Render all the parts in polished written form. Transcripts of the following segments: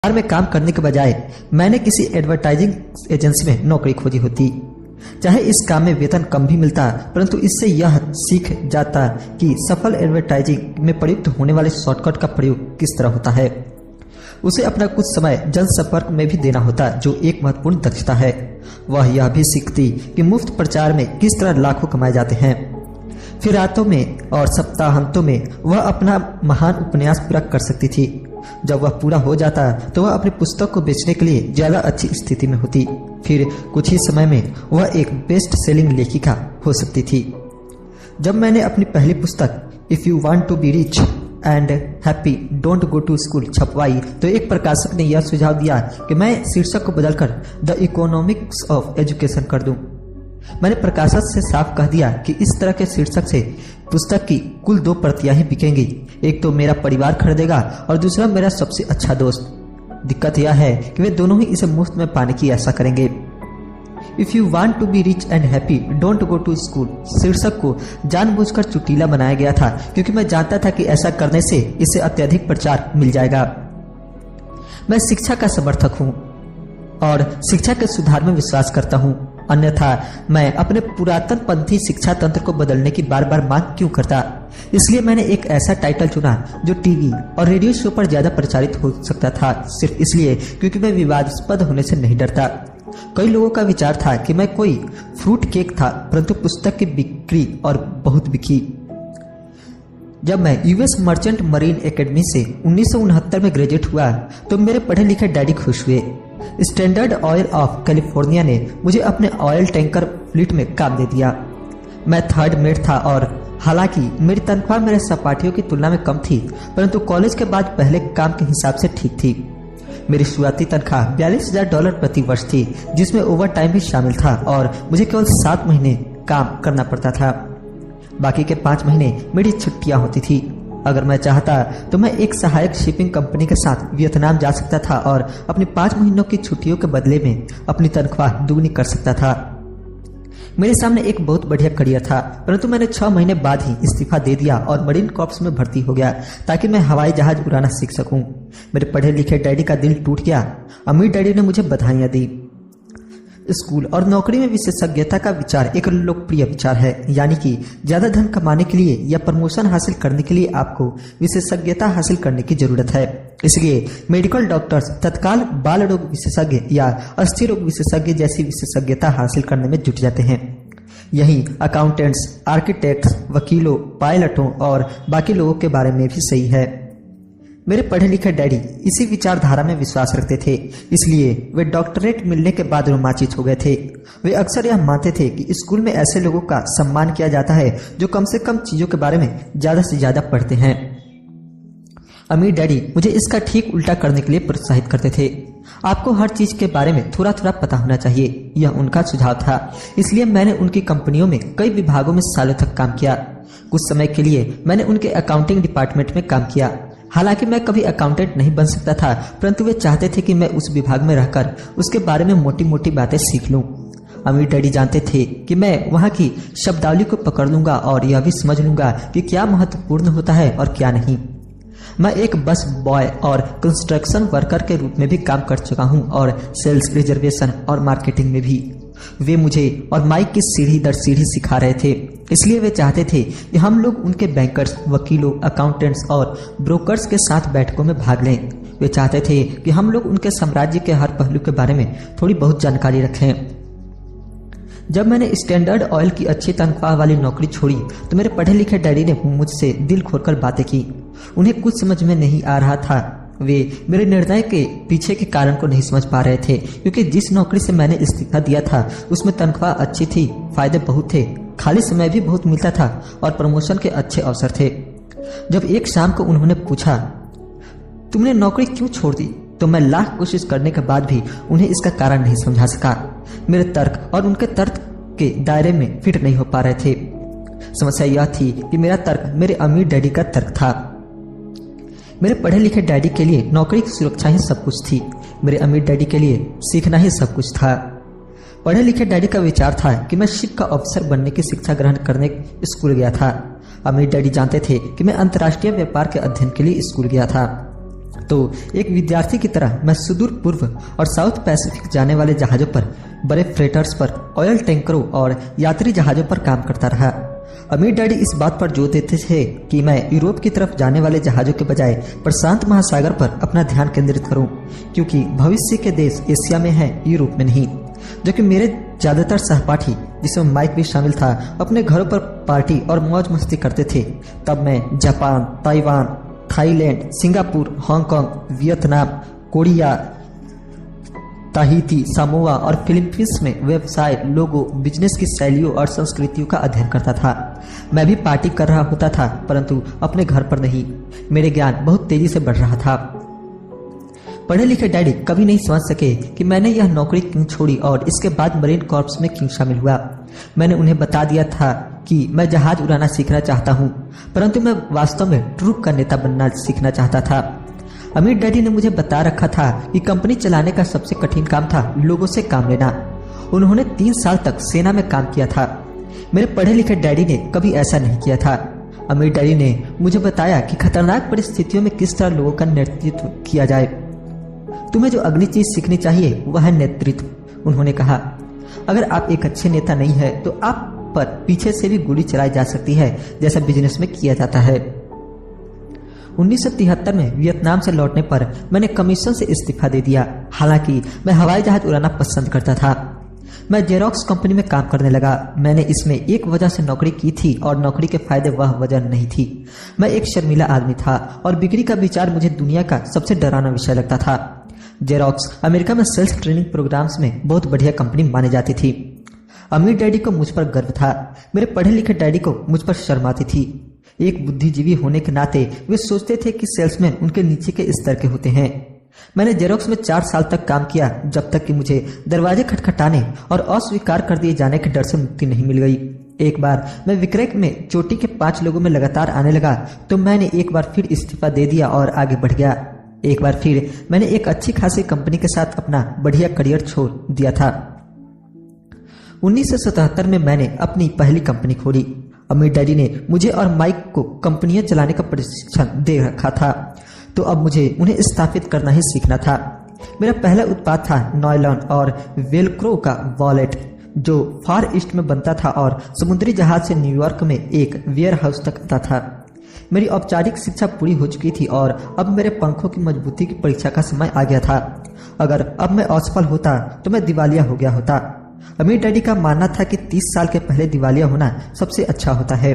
बाजार में काम करने के बजाय मैंने किसी एडवर्टाइजिंग एजेंसी में नौकरी खोजी होती। चाहे इस काम में वेतन कम भी मिलता, परंतु इससे यह सीख जाता कि सफल एडवर्टाइजिंग में प्रयुक्त होने वाले शॉर्टकट का प्रयोग किस तरह होता है। उसे अपना कुछ समय जनसंपर्क में भी देना होता, जो एक महत्वपूर्ण दक्षता है। वह यह भी सीखती कि मुफ्त प्रचार में किस तरह लाखों कमाए जाते हैं। फिर रातों में और सप्ताहांतों में वह अपना महान उपन्यास पूरा कर सकती थी। जब वह पूरा हो जाता तो वह अपनी पुस्तक को बेचने के लिए ज्यादा अच्छी स्थिति में होती। फिर कुछ ही समय में वह एक बेस्ट सेलिंग लेखिका हो सकती थी। जब मैंने अपनी पहली पुस्तक if you want to be rich and happy don't go to school छपवाई तो एक प्रकाशक ने यह सुझाव दिया कि मैं शीर्षक को बदलकर द इकोनॉमिक्स ऑफ एजुकेशन कर दूं। मैंने प्रकाशक से साफ कह दिया कि इस तरह के शीर्षक से पुस्तक की कुल 2 प्रतियां ही बिकेंगी। एक तो मेरा परिवार खरीदेगा और दूसरा मेरा सबसे अच्छा दोस्त। दिक्कत यह है कि वे दोनों ही इसे मुफ्त में पाने की आशा करेंगे। If you want to be rich and happy don't go to school शीर्षक को जानबूझकर चुटीला बनाया गया था, क्योंकि मैं जानता था कि ऐसा करने से इसे अत्यधिक प्रचार मिल जाएगा। मैं शिक्षा का समर्थक हूँ और शिक्षा के सुधार में विश्वास करता हूँ, अन्यथा मैं अपने पुरातन पंथी शिक्षा तंत्र को बदलने की बार बार मांग क्यों करता। इसलिए मैंने एक ऐसा टाइटल चुना जो टीवी और रेडियो शो पर ज्यादा प्रचारित हो सकता था, सिर्फ इसलिए क्योंकि मैं विवादास्पद होने से नहीं डरता। कई लोगों का विचार था कि मैं कोई फ्रूट केक था, परंतु पुस्तक की बिक्री और बहुत बिकी। जब मैं यूएस मर्चेंट मरीन एकेडमी से 1969 में ग्रेजुएट हुआ तो मेरे पढ़े लिखे डैडी खुश हुए। स्टैंडर्ड ऑयल ऑफ कैलिफोर्निया ने मुझे अपने ऑयल टैंकर फ्लीट में काम दे दिया। मैं थर्ड मेट था और हालांकि मेरी तनख्वाह मेरे सहपाठियों की तुलना में कम थी, परंतु कॉलेज के बाद पहले काम के हिसाब से ठीक थी। मेरी शुरुआती तनख्वाह $42,000 प्रति वर्ष थी, जिसमें ओवर टाइम भी शामिल था और मुझे केवल 7 महीने काम करना पड़ता था। बाकी के 5 महीने मेरी छुट्टियां होती थी। अगर मैं चाहता तो मैं एक सहायक शिपिंग कंपनी के साथ वियतनाम जा सकता था और अपनी 5 महीनों की छुट्टियों के बदले में अपनी तनख्वाह दुगनी कर सकता था। मेरे सामने एक बहुत बढ़िया करियर था, परंतु मैंने 6 महीने बाद ही इस्तीफा दे दिया और मरीन कॉर्प्स में भर्ती हो गया ताकि मैं हवाई जहाज उड़ाना सीख सकूं। मेरे पढ़े लिखे डैडी का दिल टूट गया। अमीर डैडी ने मुझे बधाइयां दी। स्कूल और नौकरी में विशेषज्ञता का विचार एक लोकप्रिय विचार है, यानी कि ज्यादा धन कमाने के लिए या प्रमोशन हासिल करने के लिए आपको विशेषज्ञता हासिल करने की जरूरत है। इसलिए मेडिकल डॉक्टर्स तत्काल बाल रोग विशेषज्ञ या अस्थि रोग विशेषज्ञ जैसी विशेषज्ञता हासिल करने में जुट जाते हैं। यही अकाउंटेंट्स, आर्किटेक्ट्स, वकीलों, पायलटों और बाकी लोगों के बारे में भी सही है। मेरे पढ़े लिखे डैडी इसी विचारधारा में विश्वास रखते थे, इसलिए वे डॉक्टरेट मिलने के बाद रोमांचित हो गए थे। वे अक्सर यह मानते थे कि स्कूल में ऐसे लोगों का सम्मान किया जाता है जो कम से कम चीजों के बारे में ज्यादा से ज्यादा पढ़ते हैं। अमीर डैडी मुझे इसका ठीक उल्टा करने के लिए प्रोत्साहित करते थे। आपको हर चीज के बारे में थोड़ा थोड़ा पता होना चाहिए, यह उनका सुझाव था। इसलिए मैंने उनकी कंपनियों में कई विभागों में सालों तक काम किया। कुछ समय के लिए मैंने उनके अकाउंटिंग डिपार्टमेंट में काम किया। हालांकि मैं कभी अकाउंटेंट नहीं बन सकता था, परंतु वे चाहते थे कि मैं उस विभाग में रहकर उसके बारे में मोटी मोटी बातें सीख लूं। अमीर डैडी जानते थे कि मैं वहां की शब्दावली को पकड़ लूंगा और यह भी समझ लूंगा कि क्या महत्वपूर्ण होता है और क्या नहीं। मैं एक बस बॉय और कंस्ट्रक्शन वर्कर के रूप में भी काम कर चुका हूं और सेल्स, रिजर्वेशन और मार्केटिंग में भी। वे मुझे और माइक की सीढ़ी दर सीढ़ी सिखा रहे थे। इसलिए वे चाहते थे कि हम लोग उनके बैंकर्स, वकीलों, अकाउंटेंट्स और ब्रोकर्स के साथ बैठकों में भाग लें। वे चाहते थे कि हम लोग उनके साम्राज्य के हर पहलू के बारे में थोड़ी बहुत जानकारी रखें। जब मैंने स्टैंडर्ड ऑयल की अच्छी तनख्वाह वाली नौकरी छोड़ी तो मेरे पढ़े लिखे डैडी ने मुझसे दिल खोलकर बातें की। उन्हें कुछ समझ में नहीं आ रहा था। वे मेरे निर्णय के पीछे के कारण को नहीं समझ पा रहे थे, क्योंकि जिस नौकरी से मैंने इस्तीफा दिया था उसमें तनख्वाह अच्छी थी, फायदे बहुत थे, खाली समय भी बहुत मिलता था और प्रमोशन के अच्छे अवसर थे। जब एक शाम को उन्होंने पूछा, तुमने नौकरी क्यों छोड़ दी, तो मैं लाख कोशिश करने के बाद भी उन्हें इसका कारण नहीं समझा सका। मेरे तर्क और उनके तर्क के दायरे में फिट नहीं हो पा रहे थे। समस्या यह थी कि मेरा तर्क मेरे अमीर डैडी का तर्क था। मेरे पढ़े लिखे डैडी के लिए नौकरी की सुरक्षा ही सब कुछ थी, मेरे अमीर डैडी के लिए सीखना ही सब कुछ था। पढ़े लिखे डैडी का विचार था कि मैं शिप का अफसर बनने की शिक्षा ग्रहण करने स्कूल गया था। अमीर डैडी जानते थे कि मैं अंतर्राष्ट्रीय व्यापार के अध्ययन के लिए स्कूल गया था। तो एक विद्यार्थी की तरह मैं सुदूर पूर्व और साउथ पैसिफिक जाने वाले जहाज़ों पर, बड़े फ्रेटर्स पर, ऑयल टैंकरों और यात्री जहाज़ों पर काम करता रहा। अमीर डैडी इस बात पर जोर देते थे कि मैं यूरोप की तरफ जाने वाले जहाज़ों के बजाय प्रशांत महासागर पर अपना ध्यान केंद्रित करूं, क्योंकि भविष्य के देश एशिया में हैं, यूरोप में नहीं। जो कि मेरे ज्यादातर सहपाठी, जिसमें माइक भी शामिल था, अपने घरों पर पार्टी और मौज मस्ती करते थे। तब मैं Japan, Taiwan, Thailand, Singapore, Hong Kong, Vietnam, Korea, Tahiti, Samoa और फिलीपींस में व्यवसाय, लोगों, बिजनेस की शैलियों और संस्कृतियों का अध्ययन करता था। मैं भी पार्टी कर रहा होता था, परंतु अपने घर पर नहीं। मेरे ज्ञान बहुत तेजी से बढ़ रहा था। पढ़े लिखे डैडी कभी नहीं समझ सके कि मैंने यह नौकरी क्यों छोड़ी और इसके बाद मरीन कॉर्प्स में क्यों शामिल हुआ। मैंने उन्हें बता दिया था कि मैं जहाज उड़ाना सीखना चाहता हूँ, परंतु मैं वास्तव में ट्रूप का नेता बनना सीखना चाहता था। अमीर डैडी ने मुझे बता रखा था कि कंपनी चलाने का सबसे कठिन काम था लोगों से काम लेना। उन्होंने 3 साल तक सेना में काम किया था। मेरे पढ़े लिखे डैडी ने कभी ऐसा नहीं किया था। अमीर डैडी ने मुझे बताया कि खतरनाक परिस्थितियों में किस तरह लोगों का नेतृत्व किया जाए। तुम्हें जो अगली चीज सीखनी चाहिए वह है नेतृत्व। उन्होंने कहा, अगर आप एक अच्छे नेता नहीं है तो आप पर पीछे से भी गोली चलाई जा सकती है, जैसा बिजनेस में किया जाता है। 1973 में वियतनाम से लौटने पर मैंने कमीशन से इस्तीफा दे दिया। हालांकि मैं हवाई जहाज उड़ाना पसंद करता था। मैं जेरोक्स कंपनी में काम करने लगा। मैंने इसमें एक वजह से नौकरी की थी और नौकरी के फायदे वह वजह नहीं थी। मैं एक शर्मीला आदमी था और बिक्री का विचार मुझे दुनिया का सबसे डरावना विषय लगता था। जेरोक्स अमेरिका में सेल्स ट्रेनिंग प्रोग्राम्स में बहुत बढ़िया कंपनी मानी जाती थी। अमीर डैडी को मुझ पर गर्व था। मेरे पढ़े लिखे डैडी को मुझ पर शर्म आती थी। एक बुद्धिजीवी होने के नाते वे सोचते थे कि सेल्समैन उनके नीचे के स्तर के होते हैं। मैंने जेरोक्स में 4 साल तक काम किया, जब तक कि मुझे दरवाजे खटखटाने और अस्वीकार कर दिए जाने के डर से मुक्ति नहीं मिल गई। एक बार मैं विक्रय में चोटी के 5 लोगों में लगातार आने लगा तो मैंने एक बार फिर इस्तीफा दे दिया और आगे बढ़ गया। एक बार फिर मैंने एक अच्छी खासी कंपनी के साथ अपना बढ़िया करियर छोड़ दिया था। 1977 में मैंने अपनी पहली कंपनी खोली। अमीर डैडी ने मुझे और माइक को कंपनियां चलाने का प्रशिक्षण दे रखा था, तो अब मुझे उन्हें स्थापित करना ही सीखना था। मेरा पहला उत्पाद था नॉयलॉन और वेलक्रो का वॉलेट, जो फार ईस्ट में बनता था और समुद्री जहाज से न्यूयॉर्क में एक वेयर हाउस तक आता था। मेरी औपचारिक शिक्षा पूरी हो चुकी थी और अब मेरे पंखों की मजबूती की परीक्षा का समय आ गया था। अगर अब मैं असफल होता तो मैं दिवालिया हो गया होता। अमीर डैडी का मानना था कि 30 साल के पहले दिवालिया होना सबसे अच्छा होता है।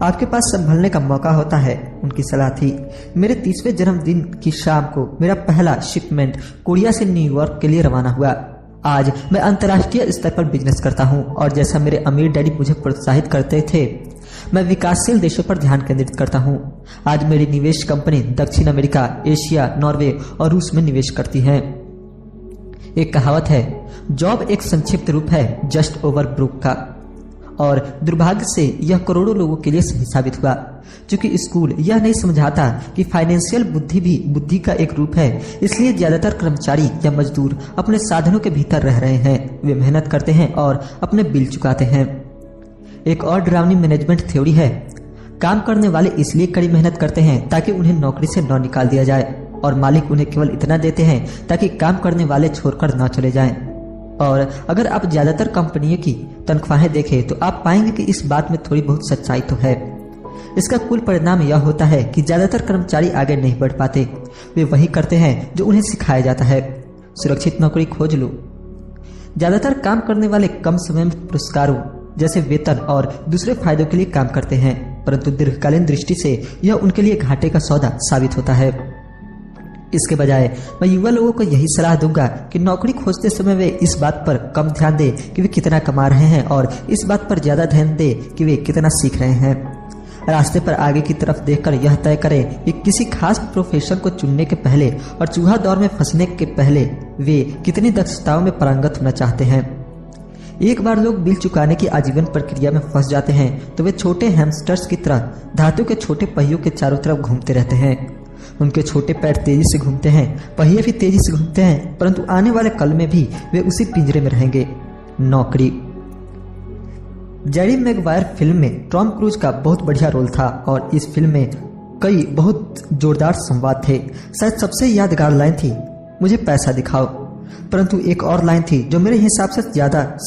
आपके पास संभलने का मौका होता है, उनकी सलाह थी। मेरे 30वें जन्मदिन की शाम को मेरा पहला शिपमेंट कोरिया से न्यूयॉर्क के लिए रवाना हुआ। आज मैं अंतर्राष्ट्रीय स्तर पर बिजनेस करता हूं और जैसा मेरे अमीर डैडी मुझे प्रोत्साहित करते थे, मैं विकासशील देशों पर ध्यान केंद्रित करता हूं। आज मेरी निवेश कंपनी दक्षिण अमेरिका, एशिया, नॉर्वे और रूस में निवेश करती है। एक कहावत है, जॉब एक संक्षिप्त रूप है जस्ट ओवर ब्रुक का, और दुर्भाग्य से यह करोड़ों लोगों के लिए सही साबित हुआ। क्योंकि स्कूल यह नहीं समझाता कि फाइनेंशियल बुद्धि भी बुद्धि का एक रूप है, इसलिए ज्यादातर कर्मचारी या मजदूर अपने साधनों के भीतर रह रहे हैं। वे मेहनत करते हैं और अपने बिल चुकाते हैं। एक और डरावनी मैनेजमेंट थ्योरी है, काम करने वाले इसलिए कड़ी मेहनत करते हैं ताकि उन्हें नौकरी से न निकाल दिया जाए, और मालिक उन्हें केवल इतना देते हैं ताकि काम करने वाले छोड़कर न चले जाएं। और अगर आप ज्यादातर कंपनियों की तनख्वाहें देखें तो आप पाएंगे कि इस बात में थोड़ी बहुत सच्चाई तो है। इसका कुल परिणाम यह होता है कि ज्यादातर कर्मचारी आगे नहीं बढ़ पाते। वे वही करते हैं जो उन्हें सिखाया जाता है। सुरक्षित नौकरी खोज लो। ज्यादातर काम करने वाले कम समय में पुरस्कारों जैसे वेतन और दूसरे फायदों के लिए काम करते हैं, परंतु दीर्घकालीन दृष्टि से यह उनके लिए घाटे का सौदा साबित होता है। इसके बजाय मैं युवा लोगों को यही सलाह दूंगा कि नौकरी खोजते समय वे इस बात पर कम ध्यान दें कि वे कितना कमा रहे हैं और इस बात पर ज्यादा ध्यान दें कि वे कितना सीख रहे हैं। रास्ते पर आगे की तरफ देखकर यह तय करें कि किसी खास प्रोफेशन को चुनने के पहले और चूहा दौर में फंसने के पहले वे कितनी दक्षताओं में पारंगत होना चाहते हैं। एक बार लोग बिल चुकाने की आजीवन प्रक्रिया में फंस जाते हैं तो वे छोटे हैमस्टर्स की तरह धातु के छोटे पहियों के चारों तरफ घूमते रहते हैं। उनके छोटे पैर तेजी से घूमते हैं, पहिए भी तेजी से घूमते हैं, परंतु आने वाले कल में भी वे उसी पिंजरे में रहेंगे, नौकरी। जेरी मैगवायर फिल्म में टॉम क्रूज का बहुत बढ़िया रोल था और इस फिल्म में कई बहुत जोरदार संवाद थे। शायद सबसे यादगार लाइन थी, मुझे पैसा दिखाओ। परंतु एक और लाइन थी जो मेरे हिसाब से ज्यादा